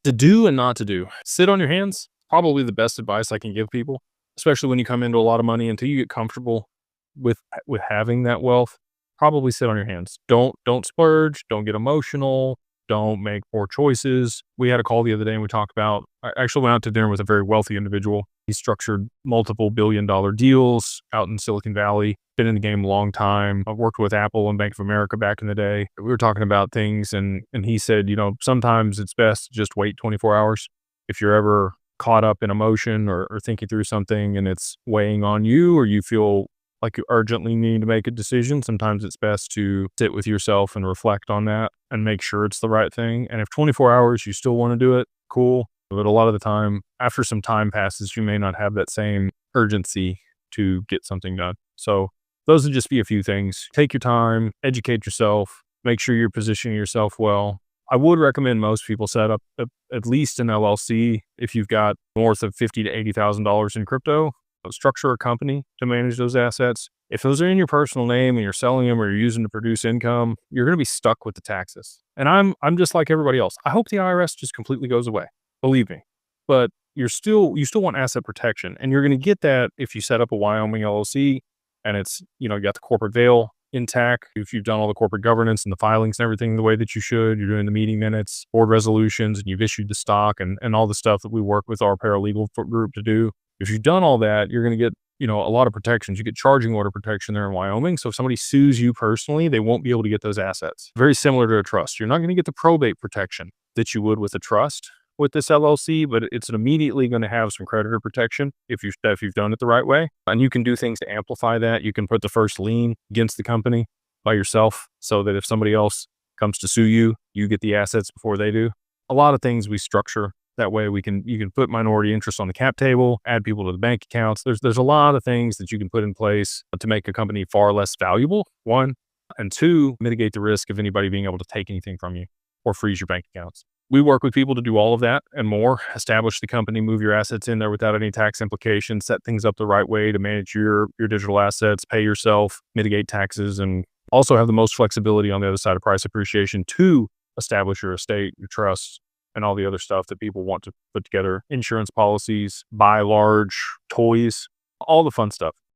To do and not to do. Sit on your hands, probably the best advice I can give people, especially when you come into a lot of money until you get comfortable with having that wealth. Probably sit on your hands. Don't splurge, don't get emotional, don't make poor choices. We had a call the other day and we talked about I actually went out to dinner with a very wealthy individual. He structured multiple billion-dollar deals out in Silicon Valley, been in the game a long time. I've worked with Apple and Bank of America back in the day. We were talking about things and he said, sometimes it's best to just wait 24 hours. If you're ever caught up in emotion or thinking through something and it's weighing on you or you feel like you urgently need to make a decision, sometimes it's best to sit with yourself and reflect on that and make sure it's the right thing. And if 24 hours you still want to do it, cool. But a lot of the time, after some time passes, you may not have that same urgency to get something done. So those would just be a few things. Take your time, educate yourself, make sure you're positioning yourself well. I would recommend most people set up at least an LLC if you've got north of $50,000 to $80,000 in crypto. Structure a company to manage those assets. If those are in your personal name and you're selling them or you're using to produce income, you're going to be stuck with the taxes. And I'm just like everybody else. I hope the IRS just completely goes away. Believe me. But you still want asset protection, and you're going to get that if you set up a Wyoming LLC and it's, you got the corporate veil intact. If you've done all the corporate governance and the filings and everything the way that you should, you're doing the meeting minutes, board resolutions, and you've issued the stock and all the stuff that we work with our paralegal group to do. If you've done all that, you're going to get, a lot of protections. You get charging order protection there in Wyoming. So if somebody sues you personally, they won't be able to get those assets. Very similar to a trust. You're not going to get the probate protection that you would with a trust with this LLC, but it's immediately going to have some creditor protection if you've done it the right way. And you can do things to amplify that. You can put the first lien against the company by yourself so that if somebody else comes to sue you, you get the assets before they do. A lot of things we structure that way. You can put minority interest on the cap table, add people to the bank accounts. There's a lot of things that you can put in place to make a company far less valuable, one, and two, mitigate the risk of anybody being able to take anything from you or freeze your bank accounts. We work with people to do all of that and more. Establish the company, move your assets in there without any tax implications, set things up the right way to manage your digital assets, pay yourself, mitigate taxes, and also have the most flexibility on the other side of price appreciation to establish your estate, your trusts, and all the other stuff that people want to put together. Insurance policies, buy large toys, all the fun stuff.